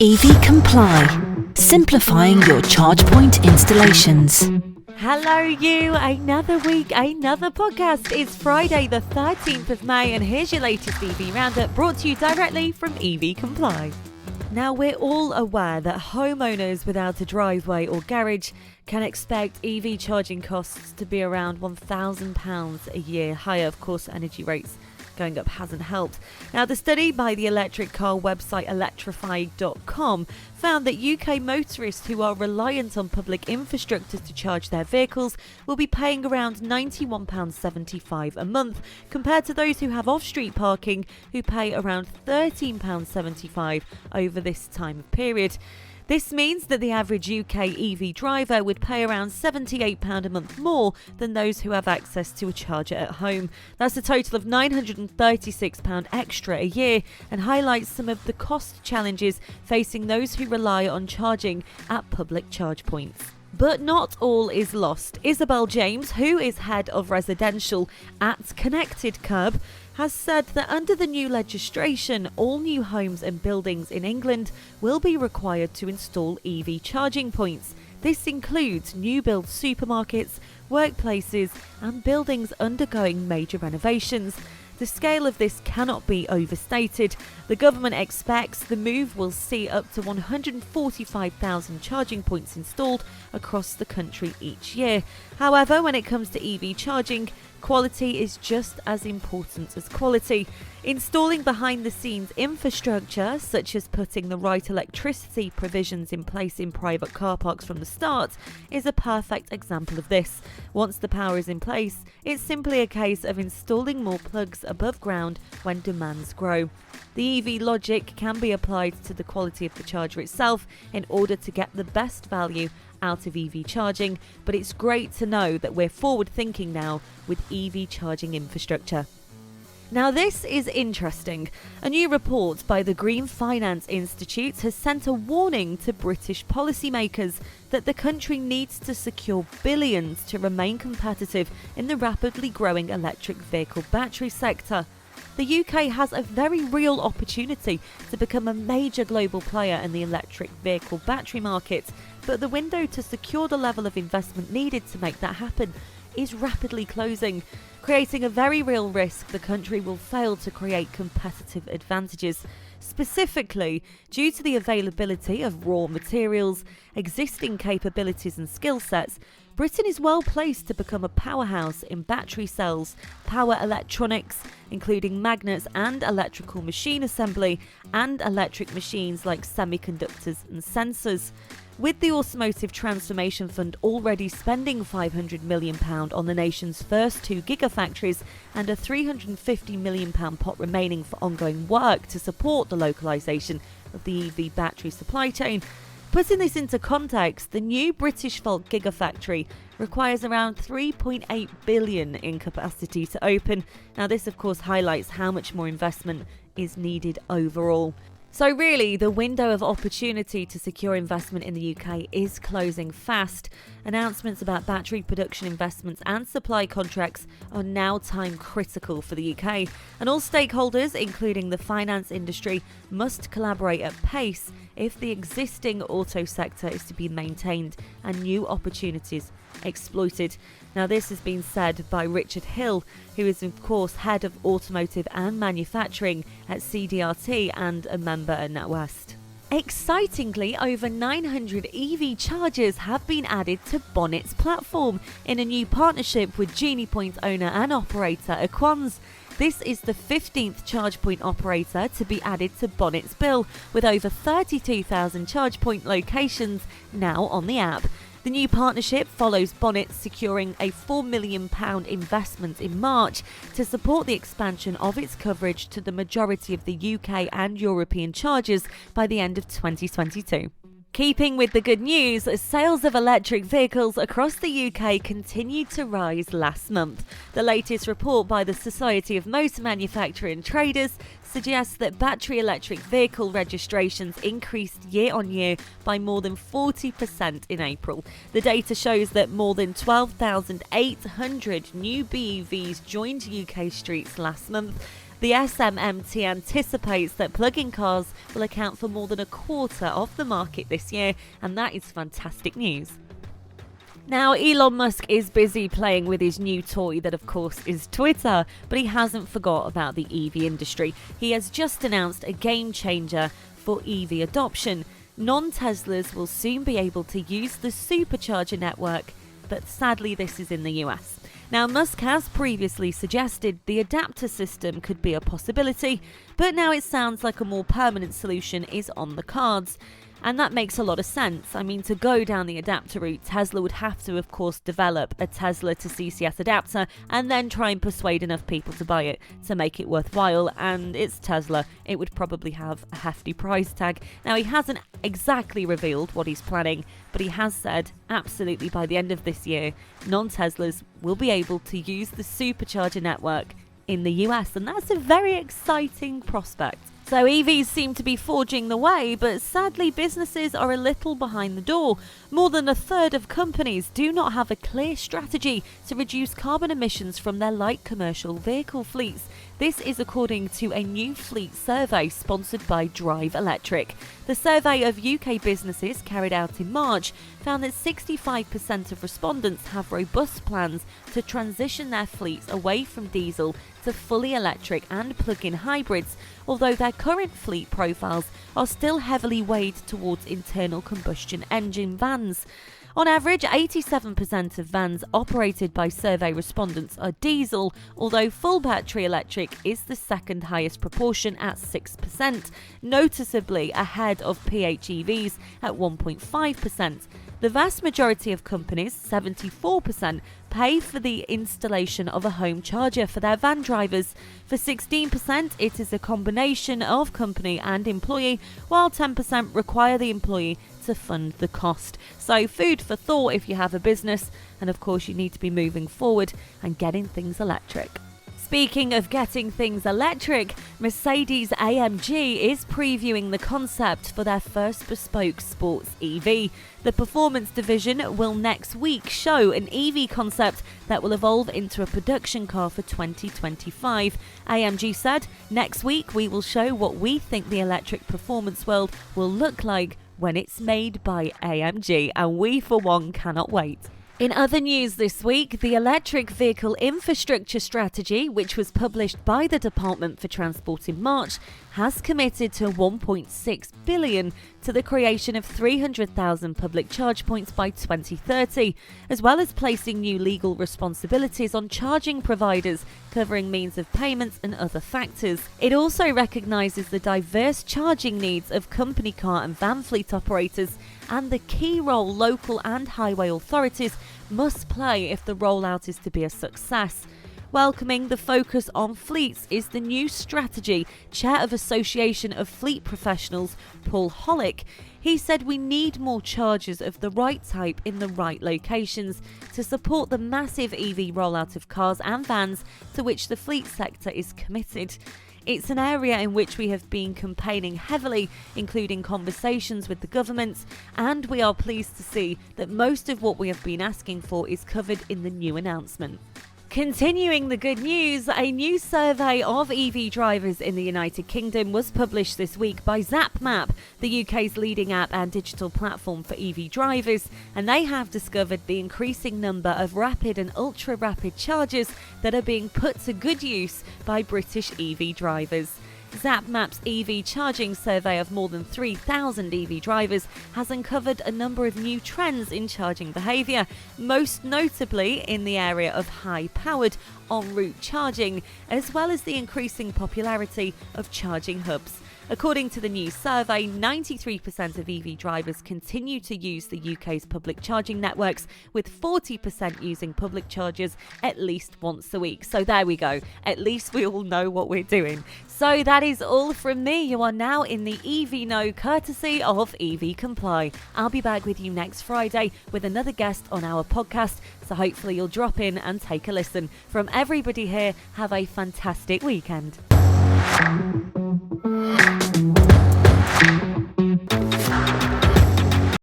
EV Comply, simplifying your charge point installations. Hello you, another week, another podcast. It's Friday the 13th of May and here's your latest EV roundup brought to you directly from EV Comply. Now we're all aware that homeowners without a driveway or garage can expect EV charging costs to be around £1,000 a year. Higher, of course, energy rates going up hasn't helped. Now, the study by the electric car website electrify.com found that UK motorists who are reliant on public infrastructure to charge their vehicles will be paying around £91.75 a month, compared to those who have off-street parking who pay around £13.75 over this time period. This means that the average UK EV driver would pay around £78 a month more than those who have access to a charger at home. That's a total of £936 extra a year and highlights some of the cost challenges facing those who rely on charging at public charge points. But not all is lost. Isabel James, who is head of residential at Connected Curb, has said that under the new legislation, all new homes and buildings in England will be required to install EV charging points. This includes new build supermarkets, workplaces, and buildings undergoing major renovations. The scale of this cannot be overstated. The government expects the move will see up to 145,000 charging points installed across the country each year. However, when it comes to EV charging, quality is just as important as quality. Installing behind-the-scenes infrastructure, such as putting the right electricity provisions in place in private car parks from the start, is a perfect example of this. Once the power is in place, it's simply a case of installing more plugs above ground when demands grow. The EV logic can be applied to the quality of the charger itself in order to get the best value out of EV charging, but it's great to know that we're forward thinking now with EV charging infrastructure. Now this is interesting. A new report by the Green Finance Institute has sent a warning to British policymakers that the country needs to secure billions to remain competitive in the rapidly growing electric vehicle battery sector. The UK has a very real opportunity to become a major global player in the electric vehicle battery market, but the window to secure the level of investment needed to make that happen is rapidly closing, creating a very real risk the country will fail to create competitive advantages, specifically due to the availability of raw materials, existing capabilities and skill sets. Britain is well placed to become a powerhouse in battery cells, power electronics, including magnets and electrical machine assembly, and electric machines like semiconductors and sensors. With the Automotive Transformation Fund already spending £500 million on the nation's first 2 gigafactories and a £350 million pot remaining for ongoing work to support the localisation of the EV battery supply chain. Putting this into context, the new British Volt Gigafactory requires around $3.8 billion in capacity to open. Now this of course highlights how much more investment is needed overall. So really, the window of opportunity to secure investment in the UK is closing fast. Announcements about battery production investments and supply contracts are now time critical for the UK, and all stakeholders, including the finance industry, must collaborate at pace if the existing auto sector is to be maintained and new opportunities exploited. Now this has been said by Richard Hill, who is of course head of automotive and manufacturing at CDRT and a member at NatWest. Excitingly, over 900 EV chargers have been added to Bonnet's platform in a new partnership with GeniePoint owner and operator EQUANS. This is the 15th charge point operator to be added to Bonnet's bill, with over 32,000 charge point locations now on the app. The new partnership follows Bonnet securing a £4 million investment in March to support the expansion of its coverage to the majority of the UK and European chargers by the end of 2022. Keeping with the good news, sales of electric vehicles across the UK continued to rise last month. The latest report by the Society of Motor Manufacturing Traders suggests that battery electric vehicle registrations increased year on year by more than 40% in April. The data shows that more than 12,800 new BEVs joined UK streets last month, The SMMT anticipates that plug-in cars will account for more than a quarter of the market this year, and that is fantastic news. Now, Elon Musk is busy playing with his new toy that, of course, is Twitter, but he hasn't forgot about the EV industry. He has just announced a game changer for EV adoption. Non-Teslas will soon be able to use the Supercharger Network, but sadly this is in the US. Now, Musk has previously suggested the adapter system could be a possibility, but now it sounds like a more permanent solution is on the cards. And that makes a lot of sense. I mean, to go down the adapter route, Tesla would have to, of course, develop a Tesla to CCS adapter and then try and persuade enough people to buy it to make it worthwhile. And it's Tesla. It would probably have a hefty price tag. Now, he hasn't exactly revealed what he's planning, but he has said absolutely by the end of this year, non-Teslas will be able to use the Supercharger network in the US. And that's a very exciting prospect. So EVs seem to be forging the way, but sadly businesses are a little behind the door. More than a third of companies do not have a clear strategy to reduce carbon emissions from their light commercial vehicle fleets. This is according to a new fleet survey sponsored by Drive Electric. The survey of UK businesses carried out in March found that 65% of respondents have robust plans to transition their fleets away from diesel to fully electric and plug-in hybrids, although their current fleet profiles are still heavily weighed towards internal combustion engine vans. On average, 87% of vans operated by survey respondents are diesel, although full battery electric is the second highest proportion at 6%, noticeably ahead of PHEVs at 1.5%. The vast majority of companies, 74%, pay for the installation of a home charger for their van drivers. For 16%, it is a combination of company and employee, while 10% require the employee to fund the cost. So food for thought if you have a business, and of course you need to be moving forward and getting things electric. Speaking of getting things electric, Mercedes-AMG is previewing the concept for their first bespoke sports EV. The performance division will next week show an EV concept that will evolve into a production car for 2025. AMG said, "Next week we will show what we think the electric performance world will look like when it's made by AMG, and we for one cannot wait." In other news this week, the Electric Vehicle Infrastructure Strategy, which was published by the Department for Transport in March, has committed to $1.6 billion to the creation of 300,000 public charge points by 2030, as well as placing new legal responsibilities on charging providers, covering means of payments and other factors. It also recognises the diverse charging needs of company car and van fleet operators and the key role local and highway authorities must play if the rollout is to be a success. Welcoming the focus on fleets is the new strategy, Chair of Association of Fleet Professionals, Paul Hollick. He said we need more chargers of the right type in the right locations to support the massive EV rollout of cars and vans to which the fleet sector is committed. It's an area in which we have been campaigning heavily, including conversations with the government, and we are pleased to see that most of what we have been asking for is covered in the new announcement. Continuing the good news, a new survey of EV drivers in the United Kingdom was published this week by ZapMap, the UK's leading app and digital platform for EV drivers, and they have discovered the increasing number of rapid and ultra-rapid chargers that are being put to good use by British EV drivers. ZapMap's EV charging survey of more than 3,000 EV drivers has uncovered a number of new trends in charging behaviour, most notably in the area of high-powered en route charging, as well as the increasing popularity of charging hubs. According to the new survey, 93% of EV drivers continue to use the UK's public charging networks, with 40% using public chargers at least once a week. So there we go. At least we all know what we're doing. So that is all from me. You are now in the EV Know, courtesy of EV Comply. I'll be back with you next Friday with another guest on our podcast. So hopefully you'll drop in and take a listen. From everybody here, have a fantastic weekend.